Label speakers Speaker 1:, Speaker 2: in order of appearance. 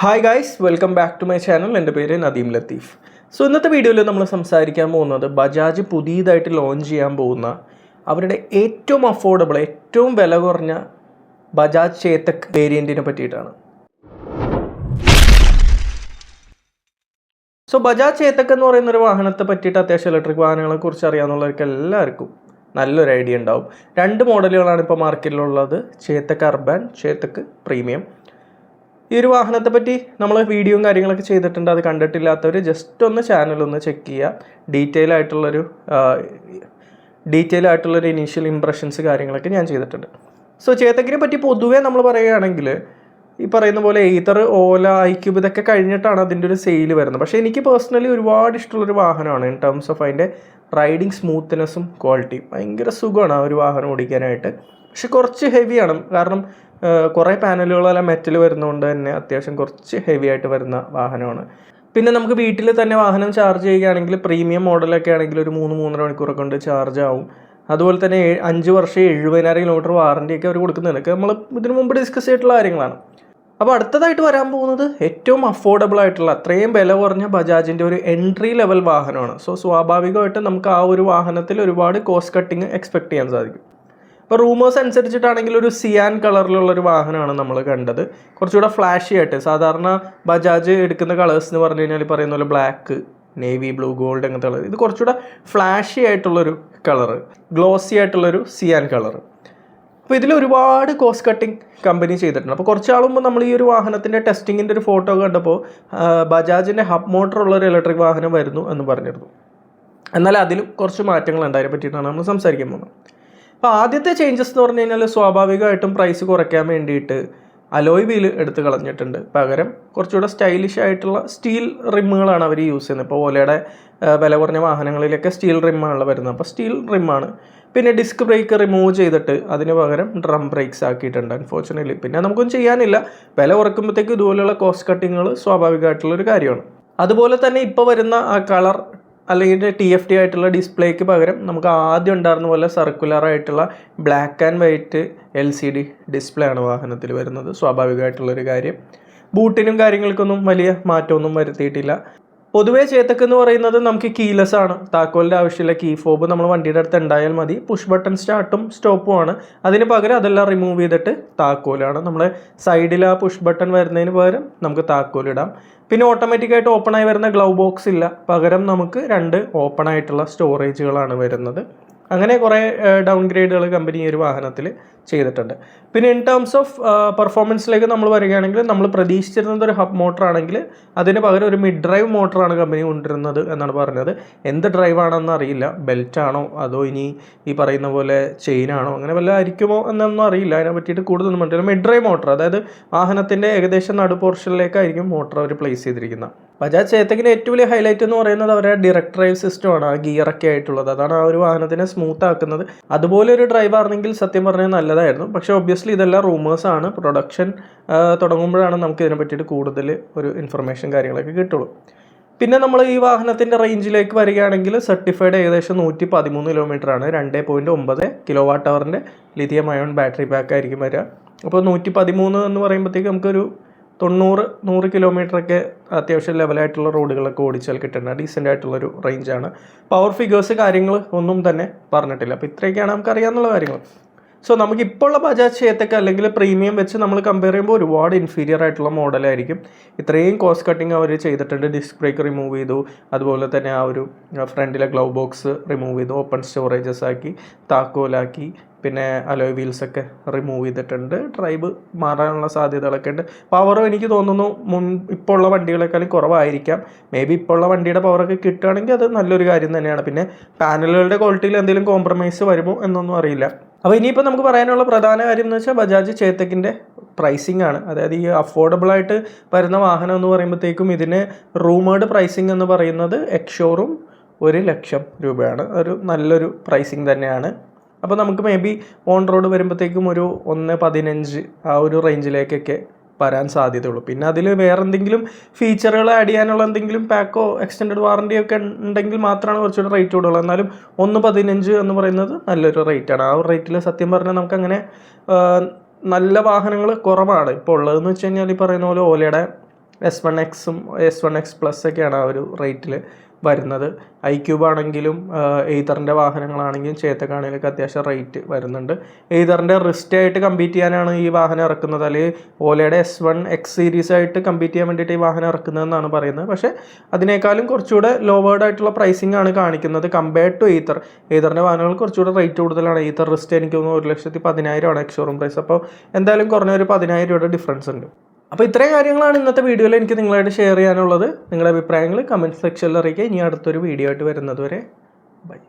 Speaker 1: Hi guys, welcome back to my channel. എൻ്റെ പേര് Nadeem Latheef. So ഇന്നത്തെ വീഡിയോയിൽ നമ്മൾ സംസാരിക്കാൻ പോകുന്നത് ബജാജ് പുതിയതായിട്ട് ലോഞ്ച് ചെയ്യാൻ പോകുന്ന അവരുടെ ഏറ്റവും അഫോർഡബിൾ, ഏറ്റവും വില കുറഞ്ഞ ബജാജ് ചേതക് വേരിയൻറ്റിനെ പറ്റിയിട്ടാണ്. സോ ബജാജ് ചേതക് എന്ന് പറയുന്നൊരു വാഹനത്തെ പറ്റിയിട്ട് അത്യാവശ്യം ഇലക്ട്രിക് വാഹനങ്ങളെക്കുറിച്ച് അറിയാവുന്നവർക്ക് എല്ലാവർക്കും നല്ലൊരു ഐഡിയ ഉണ്ടാവും. രണ്ട് മോഡലുകളാണ് ഇപ്പോൾ മാർക്കറ്റിലുള്ളത്, ചേതക് അർബൻ, ചേതക് പ്രീമിയം. ഈ ഒരു വാഹനത്തെ പറ്റി നമ്മൾ വീഡിയോയും കാര്യങ്ങളൊക്കെ ചെയ്തിട്ടുണ്ട്. അത് കണ്ടിട്ടില്ലാത്തവർ ജസ്റ്റ് ഒന്ന് ചാനലൊന്ന് ചെക്ക് ചെയ്യുക. ഡീറ്റെയിൽ ആയിട്ടുള്ളൊരു ഇനീഷ്യൽ ഇംപ്രഷൻസ് കാര്യങ്ങളൊക്കെ ഞാൻ ചെയ്തിട്ടുണ്ട്. സോ ചേതക്കിനെ പറ്റി പൊതുവേ നമ്മൾ പറയുകയാണെങ്കിൽ ഈ പറയുന്ന പോലെ ഈതർ, ഓല, ഐക്യൂബ് ഇതൊക്കെ കഴിഞ്ഞിട്ടാണ് അതിൻ്റെ ഒരു സെയിൽ വരുന്നത്. പക്ഷേ എനിക്ക് പേഴ്സണലി ഒരുപാട് ഇഷ്ടമുള്ളൊരു വാഹനമാണ്. ഇൻ ടേംസ് ഓഫ് അതിൻ്റെ റൈഡിങ് സ്മൂത്ത്നെസ്സും ക്വാളിറ്റിയും ഭയങ്കര സുഖമാണ് ആ ഒരു വാഹനം ഓടിക്കാനായിട്ട്. പക്ഷെ കുറച്ച് ഹെവിയാണ്, കാരണം കുറേ പാനലുകളെല്ലാം മെറ്റൽ വരുന്നതുകൊണ്ട് തന്നെ അത്യാവശ്യം കുറച്ച് ഹെവി ആയിട്ട് വരുന്ന വാഹനമാണ്. പിന്നെ നമുക്ക് വീട്ടിൽ തന്നെ വാഹനം ചാർജ് ചെയ്യുകയാണെങ്കിൽ പ്രീമിയം മോഡലൊക്കെ ആണെങ്കിൽ ഒരു 3-3.5 മണിക്കൂറൊക്കെ കൊണ്ട് ചാർജ് ആവും. അതുപോലെ തന്നെ 5 വർഷം 70,000 കിലോമീറ്റർ വാറണ്ടിയൊക്കെ അവർ കൊടുക്കുന്നുണ്ട്. നമ്മൾ ഇതിനു മുമ്പ് ഡിസ്കസ് ചെയ്തിട്ടുള്ള കാര്യങ്ങളാണ്. അപ്പോൾ അടുത്തതായിട്ട് വരാൻ പോകുന്നത് ഏറ്റവും അഫോർഡബിൾ ആയിട്ടുള്ള, അത്രയും വില കുറഞ്ഞ ബജാജിൻ്റെ ഒരു എൻട്രി ലെവൽ വാഹനമാണ്. സോ സ്വാഭാവികമായിട്ടും നമുക്ക് ആ ഒരു വാഹനത്തിൽ ഒരുപാട് കോസ്റ്റ് കട്ടിങ് എക്സ്പെക്ട് ചെയ്യാൻ സാധിക്കും. ഇപ്പോൾ റൂമേഴ്സ് അനുസരിച്ചിട്ടാണെങ്കിൽ ഒരു സിയാൻ കളറിലുള്ളൊരു വാഹനമാണ് നമ്മൾ കണ്ടത്. കുറച്ചുകൂടെ ഫ്ലാഷി ആയിട്ട്, സാധാരണ ബജാജ് എടുക്കുന്ന കളേഴ്സ് എന്ന് പറഞ്ഞു കഴിഞ്ഞാൽ പറയുന്ന പോലെ ബ്ലാക്ക്, നേവി ബ്ലൂ, ഗോൾഡ് അങ്ങനത്തെ കളർ. ഇത് കുറച്ചുകൂടെ ഫ്ലാഷി ആയിട്ടുള്ളൊരു കളറ്, ഗ്ലോസി ആയിട്ടുള്ളൊരു സിയാൻ കളറ്. അപ്പോൾ ഇതിൽ ഒരുപാട് കോസ്റ്റ് കട്ടിങ് കമ്പനി ചെയ്തിട്ടുണ്ട്. അപ്പോൾ കുറച്ച് ആളുമ്പോൾ നമ്മൾ ഈ ഒരു വാഹനത്തിൻ്റെ ടെസ്റ്റിങ്ങിൻ്റെ ഒരു ഫോട്ടോ കണ്ടപ്പോൾ ബജാജിൻ്റെ ഹബ് മോട്ടർ ഉള്ളൊരു ഇലക്ട്രിക് വാഹനം വരുന്നു എന്ന് പറഞ്ഞിരുന്നു. എന്നാൽ അതിലും കുറച്ച് മാറ്റങ്ങളുണ്ട്. അതിനെ പറ്റിയിട്ടാണ് നമ്മൾ സംസാരിക്കാൻ പോകുന്നത്. അപ്പോൾ ആദ്യത്തെ ചേഞ്ചസ് എന്ന് പറഞ്ഞു കഴിഞ്ഞാൽ സ്വാഭാവികമായിട്ടും പ്രൈസ് കുറയ്ക്കാൻ വേണ്ടിയിട്ട് അലോയ് വീൽ എടുത്ത് കളഞ്ഞിട്ടുണ്ട്. പകരം കുറച്ചുകൂടെ സ്റ്റൈലിഷ് ആയിട്ടുള്ള സ്റ്റീൽ റിമ്മുകളാണ് അവർ യൂസ് ചെയ്യുന്നത്. ഇപ്പോൾ ഓലയുടെ വില കുറഞ്ഞ വാഹനങ്ങളിലൊക്കെ സ്റ്റീൽ റിമ്മാണല്ലോ വരുന്നത്. അപ്പോൾ സ്റ്റീൽ റിമ്മാണ്. പിന്നെ ഡിസ്ക് ബ്രേക്ക് റിമൂവ് ചെയ്തിട്ട് അതിന് പകരം ഡ്രം ബ്രേക്സ് ആക്കിയിട്ടുണ്ട് അൺഫോർച്യുനേറ്റ്ലി. പിന്നെ നമുക്കൊന്നും ചെയ്യാനില്ല, വില കുറയ്ക്കുമ്പോഴത്തേക്ക് ഇതുപോലെയുള്ള കോസ്റ്റ് കട്ടിങ്ങുകൾ സ്വാഭാവികമായിട്ടുള്ളൊരു കാര്യമാണ്. അതുപോലെ തന്നെ ഇപ്പോൾ വരുന്ന ആ കളർ അല്ലെങ്കിൽ TFT ആയിട്ടുള്ള ഡിസ്പ്ലേക്ക് പകരം നമുക്ക് ആദ്യം ഉണ്ടായിരുന്ന പോലെ സർക്കുലർ ആയിട്ടുള്ള black and white LCD display ആണ് വാഹനത്തിൽ വരുന്നത്. സ്വാഭാവികമായിട്ടുള്ളൊരു കാര്യം. ബൂട്ടിനും കാര്യങ്ങൾക്കൊന്നും വലിയ മാറ്റമൊന്നും വരുത്തിയിട്ടില്ല. പൊതുവേ ചേതക് എന്ന് പറയുന്നത് നമുക്ക് കീലെസ് ആണ്, താക്കോലിൻ്റെ ആവശ്യമില്ല. കീ ഫോബ് നമ്മൾ വണ്ടിയുടെ അടുത്ത് ഉണ്ടായാൽ മതി. പുഷ് ബട്ടൺ സ്റ്റാർട്ടും സ്റ്റോപ്പും ആണ്. അതിന് പകരം അതെല്ലാം റിമൂവ് ചെയ്തിട്ട് താക്കോലാണ്. നമ്മളെ സൈഡിൽ ആ പുഷ് ബട്ടൺ വരുന്നതിന് പകരം നമുക്ക് താക്കോലിടാം. പിന്നെ ഓട്ടോമാറ്റിക്കായിട്ട് ഓപ്പൺ ആയി വരുന്ന ഗ്ലൗ ബോക്സ് ഇല്ല, പകരം നമുക്ക് 2 ഓപ്പൺ ആയിട്ടുള്ള സ്റ്റോറേജുകളാണ് വരുന്നത്. അങ്ങനെ കുറേ ഡൗൺ ഗ്രേഡുകൾ കമ്പനി ഈ ഒരു വാഹനത്തിൽ ചെയ്തിട്ടുണ്ട്. പിന്നെ ഇൻ ടേംസ് ഓഫ് പെർഫോമൻസിലേക്ക് നമ്മൾ വരികയാണെങ്കിൽ നമ്മൾ പ്രതീക്ഷിച്ചിരുന്നത് ഒരു ഹബ് മോട്ടർ ആണെങ്കിൽ അതിന് പകരം ഒരു മിഡ് ഡ്രൈവ് മോട്ടറാണ് കമ്പനി കൊണ്ടുവരുന്നത് എന്നാണ് പറഞ്ഞത്. എന്ത് ഡ്രൈവ് ആണെന്ന് അറിയില്ല, ബെൽറ്റാണോ അതോ ഇനി ഈ പറയുന്ന പോലെ ചെയിനാണോ അങ്ങനെ വല്ല ആയിരിക്കുമോ എന്നൊന്നും അറിയില്ല. അതിനെ പറ്റിയിട്ട് കൂടുതലൊന്നും പറഞ്ഞില്ല. മിഡ് ഡ്രൈവ് മോട്ടർ, അതായത് വാഹനത്തിൻ്റെ ഏകദേശം നടു പോർഷനിലേക്കായിരിക്കും മോട്ടർ അവർ പ്ലേസ് ചെയ്തിരിക്കുന്നത്. ബജാജ് ചേതകിൻ്റെ ഏറ്റവും വലിയ ഹൈലൈറ്റ് എന്ന് പറയുന്നത് അവരുടെ ഡയറക്ട് ഡ്രൈവ് സിസ്റ്റമാണ്, ആ ഗിയറൊക്കെ ആയിട്ടുള്ളത്. അതാണ് ആ ഒരു വാഹനത്തിനെ സ്മൂത്ത് ആക്കുന്നത്. അതുപോലെ ഒരു ഡ്രൈവ് ആയിരുന്നെങ്കിൽ സത്യം പറഞ്ഞാൽ നല്ലതായിരുന്നു. പക്ഷേ ഒബ്വിയസ്ലി ഇതെല്ലാം റൂമേഴ്സാണ്. പ്രൊഡക്ഷൻ തുടങ്ങുമ്പോഴാണ് നമുക്ക് ഇതിനെ പറ്റിയിട്ട് കൂടുതൽ ഒരു ഇൻഫർമേഷൻ കാര്യങ്ങളൊക്കെ കിട്ടുള്ളൂ. പിന്നെ നമ്മൾ ഈ വാഹനത്തിൻ്റെ റേഞ്ചിലേക്ക് വരികയാണെങ്കിൽ സർട്ടിഫൈഡ് ഏകദേശം 113 കിലോമീറ്ററാണ്. 2.9 kWh lithium ion battery pack ആയിരിക്കും വരിക. അപ്പോൾ 113 എന്ന് പറയുമ്പോഴത്തേക്ക് നമുക്കൊരു 90-100 കിലോമീറ്ററൊക്കെ അത്യാവശ്യം ലെവലായിട്ടുള്ള റോഡുകളൊക്കെ ഓടിച്ചാൽ കിട്ടുന്ന ഡീസൻ്റ് ആയിട്ടുള്ളൊരു റേഞ്ചാണ്. പവർ ഫിഗേഴ്സ് കാര്യങ്ങൾ ഒന്നും തന്നെ പറഞ്ഞിട്ടില്ല. അപ്പോൾ ഇത്രയൊക്കെയാണ് നമുക്ക് അറിയാവുന്ന കാര്യങ്ങൾ. സോ നമുക്കിപ്പോൾ ഉള്ള ബജാജ് ചേതക് അല്ലെങ്കിൽ പ്രീമിയം വെച്ച് നമ്മൾ കമ്പയർ ചെയ്യുമ്പോൾ ഒരുപാട് ഇൻഫീരിയർ ആയിട്ടുള്ള മോഡലായിരിക്കും. ഇത്രയും കോസ്റ്റ് കട്ടിങ് അവർ ചെയ്തിട്ടുണ്ട്. ഡിസ്ക് ബ്രേക്ക് റിമൂവ് ചെയ്തു, അതുപോലെ തന്നെ ആ ഒരു ഫ്രണ്ടിലെ ഗ്ലൗ ബോക്സ് റിമൂവ് ചെയ്തു, ഓപ്പൺ സ്റ്റോറേജസ് ആക്കി, താക്കോലാക്കി, പിന്നെ അലോയ് വീൽസൊക്കെ റിമൂവ് ചെയ്തിട്ടുണ്ട്. ഡ്രൈവ് മാറാനുള്ള സാധ്യതകളൊക്കെ ഉണ്ട്. പവറും എനിക്ക് തോന്നുന്നു ഇപ്പോൾ ഉള്ള വണ്ടികളെക്കാളും കുറവായിരിക്കാം. മേ ബി ഇപ്പോൾ ഉള്ള വണ്ടിയുടെ പവറൊക്കെ കിട്ടുകയാണെങ്കിൽ അത് നല്ലൊരു കാര്യം തന്നെയാണ്. പിന്നെ പാനലുകളുടെ ക്വാളിറ്റിയിൽ എന്തെങ്കിലും കോംപ്രമൈസ് വരുമോ എന്നൊന്നും അറിയില്ല. അപ്പോൾ ഇനിയിപ്പോൾ നമുക്ക് പറയാനുള്ള പ്രധാന കാര്യം എന്ന് വെച്ചാൽ ബജാജ് ചേതകിൻ്റെ പ്രൈസിംഗ് ആണ്. അതായത് ഈ അഫോർഡബിളായിട്ട് വരുന്ന വാഹനം എന്ന് പറയുമ്പോഴത്തേക്കും ഇതിന് റൂമേർഡ് പ്രൈസിംഗ് എന്ന് പറയുന്നത് എക്സ്ഷോറും 1 ലക്ഷം രൂപയാണ്. ഒരു നല്ലൊരു പ്രൈസിംഗ് തന്നെയാണ്. അപ്പോൾ നമുക്ക് മേ ബി ഓൺ റോഡ് വരുമ്പോഴത്തേക്കും ഒരു 1.15 ആ ഒരു റേഞ്ചിലേക്കൊക്കെ വരാൻ സാധ്യതയുള്ളൂ. പിന്നെ അതിൽ വേറെ എന്തെങ്കിലും ഫീച്ചറുകൾ ആഡ് ചെയ്യാനുള്ള എന്തെങ്കിലും പാക്കോ എക്സ്റ്റൻഡ് വാറണ്ടിയോ ഒക്കെ ഉണ്ടെങ്കിൽ മാത്രമാണ് കുറച്ചുകൂടി റേറ്റ് കൂടുതലുള്ളത്. എന്നാലും 1.15 എന്ന് പറയുന്നത് നല്ലൊരു റേറ്റാണ്. ആ ഒരു റേറ്റിൽ സത്യം പറഞ്ഞാൽ നമുക്കങ്ങനെ നല്ല വാഹനങ്ങൾ കുറവാണ് ഇപ്പോൾ ഉള്ളതെന്ന് വെച്ച് കഴിഞ്ഞാൽ ഈ പറയുന്ന പോലെ ഓലയുടെ S1Xും S1X+ ഒക്കെയാണ് ആ ഒരു റേറ്റിൽ വരുന്നത്. iQube ആണെങ്കിലും എയ്തറിൻ്റെ വാഹനങ്ങളാണെങ്കിലും ചേതക്കാണെങ്കിലൊക്കെ അത്യാവശ്യം റേറ്റ് വരുന്നുണ്ട്. എയ്തറിൻ്റെ റിസ്റ്റായിട്ട് കമ്പീറ്റ് ചെയ്യാനാണ് ഈ വാഹനം ഇറക്കുന്നത്, അല്ലെങ്കിൽ ഓലയുടെ S1X സീരീസായിട്ട് കമ്പീറ്റ് ചെയ്യാൻ വേണ്ടിയിട്ട് ഈ വാഹനം ഇറക്കുന്നതെന്നാണ് പറയുന്നത്. പക്ഷേ അതിനേക്കാളും കുറച്ചുകൂടെ ലോവേർഡ് ആയിട്ടുള്ള പ്രൈസിംഗ് ആണ് കാണിക്കുന്നത് കമ്പയർഡ് ടു എയ്തർ. എയ്തറിൻ്റെ വാഹനങ്ങൾ കുറച്ചുകൂടെ റേറ്റ് കൂടുതലാണ്. എയ്തർ റിസ്റ്റ് എനിക്ക് തോന്നുന്നു 1,10,000 എക്സ്-ഷോറൂം പ്രൈസ്. അപ്പോൾ എന്തായാലും കുറഞ്ഞ ഒരു 10,000 രൂപയുടെ ഡിഫറൻസ് ഉണ്ട്. അപ്പോൾ ഇത്രയും കാര്യങ്ങളാണ് ഇന്നത്തെ വീഡിയോയിൽ എനിക്ക് നിങ്ങളായിട്ട് ഷെയർ ചെയ്യാനുള്ളത്. നിങ്ങളുടെ അഭിപ്രായങ്ങൾ കമൻറ്റ് സെക്ഷനിൽ അറിയിക്കുക. ഇനി അടുത്തൊരു വീഡിയോ ആയിട്ട് വരുന്നത് വരെ ബൈ.